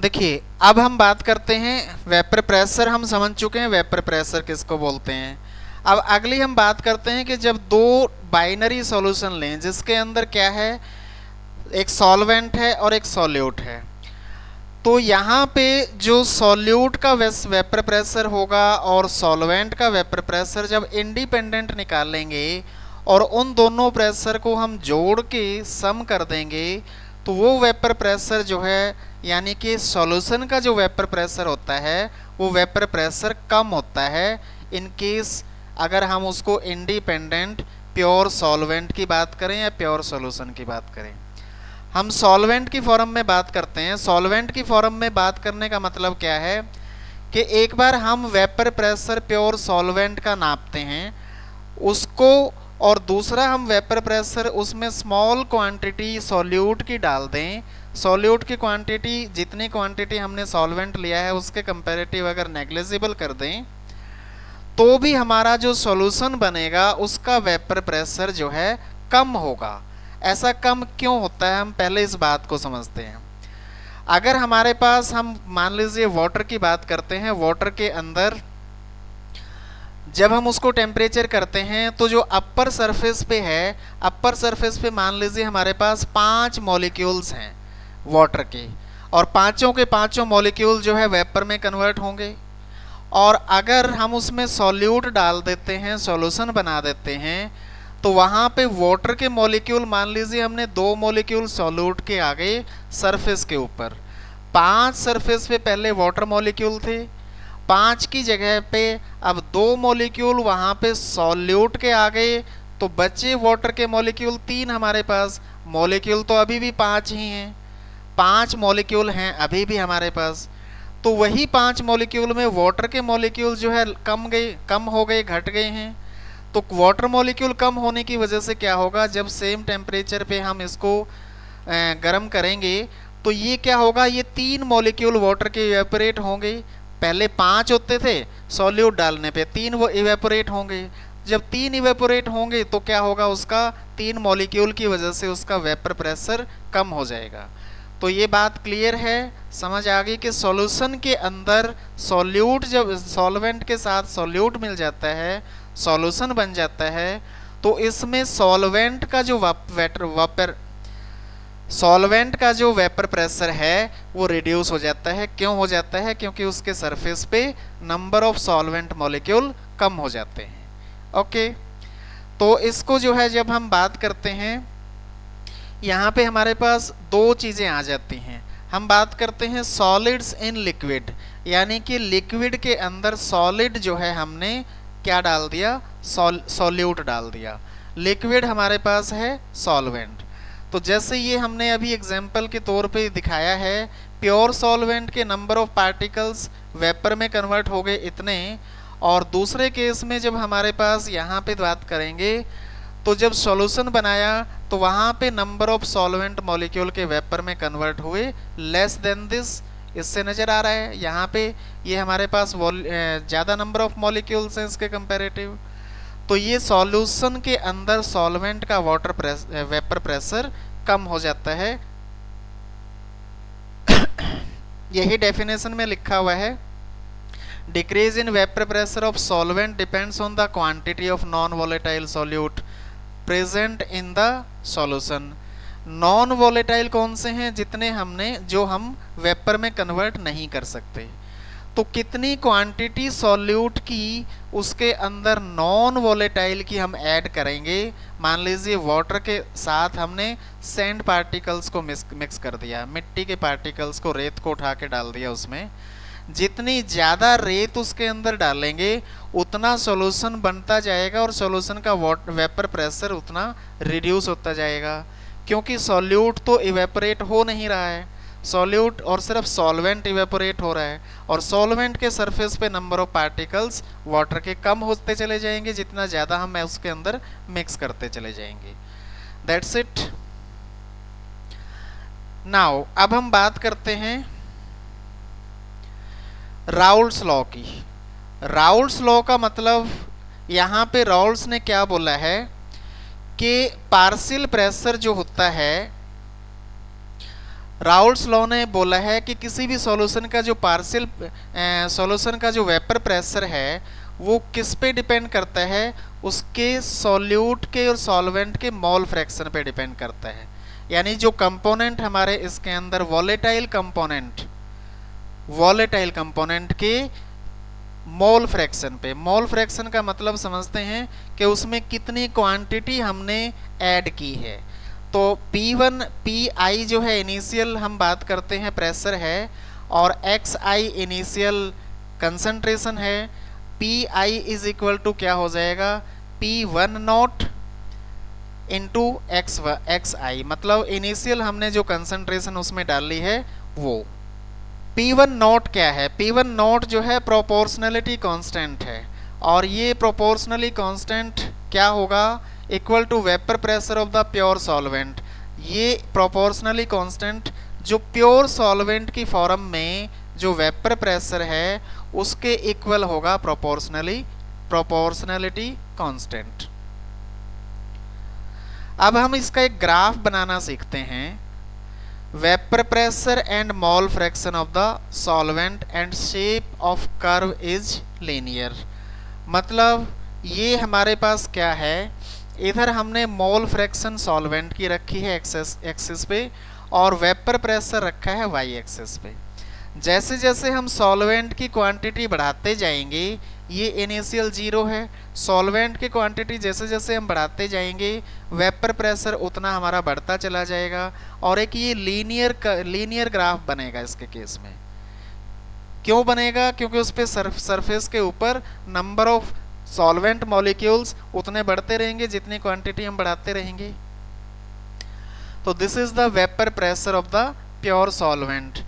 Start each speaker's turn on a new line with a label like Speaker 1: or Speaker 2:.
Speaker 1: देखिए, अब हम बात करते हैं वेपर प्रेशर। हम समझ चुके हैं वेपर प्रेशर किसको बोलते हैं। अब अगली हम बात करते हैं कि जब दो बाइनरी सॉल्यूशन लें जिसके अंदर क्या है, एक सॉल्वेंट है और एक सॉल्यूट है, तो यहाँ पे जो सॉल्यूट का वेपर प्रेशर होगा और सॉल्वेंट का वेपर प्रेशर जब इंडिपेंडेंट निकालेंगे और उन दोनों प्रेशर को हम जोड़ के सम कर देंगे, तो वो वेपर प्रेशर जो है, यानी कि सॉल्यूशन का जो वेपर प्रेशर होता है वो वेपर प्रेशर कम होता है इन केस अगर हम उसको इंडिपेंडेंट प्योर सॉल्वेंट की बात करें या प्योर सॉल्यूशन की बात करें। हम सॉल्वेंट की फॉर्म में बात करते हैं। सॉल्वेंट की फॉर्म में बात करने का मतलब क्या है कि एक बार हम वेपर प्रेशर प्योर सॉल्वेंट का नापते हैं उसको, और दूसरा हम वेपर प्रेशर उसमें स्मॉल क्वांटिटी सॉल्यूट की डाल दें। सॉल्यूट की क्वांटिटी जितनी क्वांटिटी हमने सॉल्वेंट लिया है उसके कंपैरेटिव अगर नेग्लिजिबल कर दें तो भी हमारा जो सॉल्यूशन बनेगा उसका वेपर प्रेशर जो है कम होगा। ऐसा कम क्यों होता है, हम पहले इस बात को समझते हैं। अगर हमारे पास, हम मान लीजिए वाटर की बात करते हैं, वाटर के अंदर जब हम उसको टेम्परेचर करते हैं तो जो अपर सरफेस पे है, अपर सरफेस पे मान लीजिए हमारे पास 5 मॉलिक्यूल्स हैं वाटर के, और पांचों के पांचों मॉलिक्यूल जो है वेपर में कन्वर्ट होंगे। और अगर हम उसमें सॉल्यूट डाल देते हैं, सॉल्यूशन बना देते हैं, तो वहाँ पे वाटर के मॉलिक्यूल, मान लीजिए हमने 2 मॉलिक्यूल सॉल्यूट के आ गए सरफेस के ऊपर, 5 सरफेस पे पहले वाटर मॉलिक्यूल थे, 5 की जगह पे अब 2 मॉलिक्यूल वहाँ पे सॉल्यूट के आ गए, तो बचे वाटर के मॉलिक्यूल 3 हमारे पास। मॉलिक्यूल तो अभी भी 5 ही हैं, 5 मॉलिक्यूल हैं अभी भी हमारे पास। तो वही 5 मॉलिक्यूल में वाटर के मॉलिक्यूल जो है कम हो गए, घट गए हैं। तो वाटर मॉलिक्यूल कम होने की वजह से क्या होगा, जब सेम टेम्परेचर पे हम इसको गर्म करेंगे तो ये क्या होगा, ये 3 मॉलिक्यूल वाटर के इवेपोरेट होंगे। पहले 5 होते थे, सॉल्यूट डालने पे 3 वो इवेपोरेट होंगे। जब 3 इवेपोरेट होंगे तो क्या होगा, उसका 3 मॉलिक्यूल की वजह से उसका वेपर प्रेशर कम हो जाएगा। तो ये बात क्लियर है, समझ आ गई कि सॉल्यूशन के अंदर सॉल्यूट, जब सॉल्वेंट के साथ सॉल्यूट मिल जाता है, सॉल्यूशन बन जाता है, तो इसमें सॉल्वेंट का जो सॉल्वेंट का जो वेपर प्रेशर है वो रिड्यूस हो जाता है। क्यों हो जाता है, क्योंकि उसके सरफेस पे नंबर ऑफ सॉल्वेंट मॉलिक्यूल कम हो जाते हैं। ओके, तो इसको जो है जब हम बात करते हैं, यहाँ पे हमारे पास 2 चीज़ें आ जाती हैं। हम बात करते हैं सॉलिड्स इन लिक्विड, यानी कि लिक्विड के अंदर सॉलिड जो है हमने क्या डाल दिया, सॉल्यूट डाल दिया। लिक्विड हमारे पास है सॉल्वेंट। तो जैसे ये हमने अभी एग्जांपल के तौर पे दिखाया है, प्योर सॉल्वेंट के नंबर ऑफ पार्टिकल्स वेपर में कन्वर्ट हो गए इतने, और दूसरे केस में जब हमारे पास यहाँ पे बात करेंगे तो जब सॉल्यूशन बनाया तो वहाँ पे नंबर ऑफ सॉल्वेंट मॉलिक्यूल के वेपर में कन्वर्ट हुए लेस देन दिस। इससे नज़र आ रहा है यहाँ पे ये हमारे पास ज़्यादा नंबर ऑफ मॉलिक्यूल्स हैं इसके कंपैरेटिव। तो ये सॉल्यूशन के अंदर सॉल्वेंट का वेपर प्रेशर कम हो जाता है। यही डेफिनेशन में लिखा हुआ है, decrease in vapour pressure of solvent depends on the quantity of non volatile solute present in the solution. Non volatile कौन से हैं, जितने जो हम वेपर में कन्वर्ट नहीं कर सकते। तो कितनी क्वांटिटी सॉल्यूट की उसके अंदर नॉन वॉलेटाइल की हम ऐड करेंगे। मान लीजिए वाटर के साथ हमने सैंड पार्टिकल्स को मिक्स कर दिया, मिट्टी के पार्टिकल्स को, रेत को उठा के डाल दिया उसमें। जितनी ज़्यादा रेत उसके अंदर डालेंगे उतना सॉल्यूशन बनता जाएगा और सॉल्यूशन का वेपर प्रेशर उतना रिड्यूस होता जाएगा, क्योंकि सॉल्यूट तो इवेपोरेट हो नहीं रहा है, सॉल्यूट और सिर्फ सॉल्वेंट इवेपोरेट हो रहा है, और सॉल्वेंट के सरफेस पे नंबर ऑफ पार्टिकल्स वाटर के कम होते चले जाएंगे जितना ज़्यादा हम उसके अंदर मिक्स करते चले जाएंगे। That's it. नाउ अब हम बात करते हैं राउल्स लॉ की। राउल्स लॉ का मतलब, यहाँ पे राउल्स ने क्या बोला है कि पार्शियल प्रेशर जो होता है राउल्ट्स लॉ ने बोला है कि किसी भी सॉल्यूशन का जो पार्शियल सॉल्यूशन का जो वेपर प्रेशर है वो किस पे डिपेंड करता है, उसके सॉल्यूट के और सॉल्वेंट के मोल फ्रैक्शन पे डिपेंड करता है। यानी जो कंपोनेंट हमारे इसके अंदर वॉलेटाइल कंपोनेंट के मोल फ्रैक्शन पे, मोल फ्रैक्शन का मतलब समझते हैं कि उसमें कितनी क्वांटिटी हमने ऐड की है। तो P1 Pi जो है इनिशियल हम बात करते हैं प्रेशर है, और XI इनिशियल कंसंट्रेशन है। Pi इज इक्वल टू क्या हो जाएगा, P1 नॉट इंटू XI, मतलब इनिशियल हमने जो कंसंट्रेशन उसमें डाली है वो। P1 नॉट क्या है, P1 नॉट जो है प्रोपोर्शनलिटी कांस्टेंट है, और ये प्रोपोर्शनली कांस्टेंट क्या होगा, equal to vapour pressure of the pure solvent. ये प्रोपोर्शनली कांस्टेंट जो प्योर सॉल्वेंट की फॉर्म में जो वेपर प्रेशर है उसके इक्वल होगा प्रोपोर्शनलिटी कांस्टेंट। अब हम इसका एक ग्राफ बनाना सीखते हैं। Vapour pressure and mole fraction of the solvent and shape of curve is linear. मतलब ये हमारे पास क्या है, इधर हमने मोल फ्रैक्शन सॉल्वेंट की रखी है एक्सिस पे, और वेपर प्रेशर रखा है वाई एक्सिस पे। जैसे जैसे हम सॉल्वेंट की क्वांटिटी बढ़ाते जाएंगे, ये इनिशियल 0 है, सॉल्वेंट की क्वांटिटी जैसे जैसे हम बढ़ाते जाएंगे वेपर प्रेशर उतना हमारा बढ़ता चला जाएगा, और एक ये लीनियर ग्राफ बनेगा इसके केस में। क्यों बनेगा, क्योंकि उस पे सरफेस के ऊपर नंबर ऑफ सॉल्वेंट मॉलिक्यूल्स उतने बढ़ते रहेंगे जितनी क्वांटिटी हम बढ़ाते रहेंगे। तो this is the vapour pressure of the pure solvent.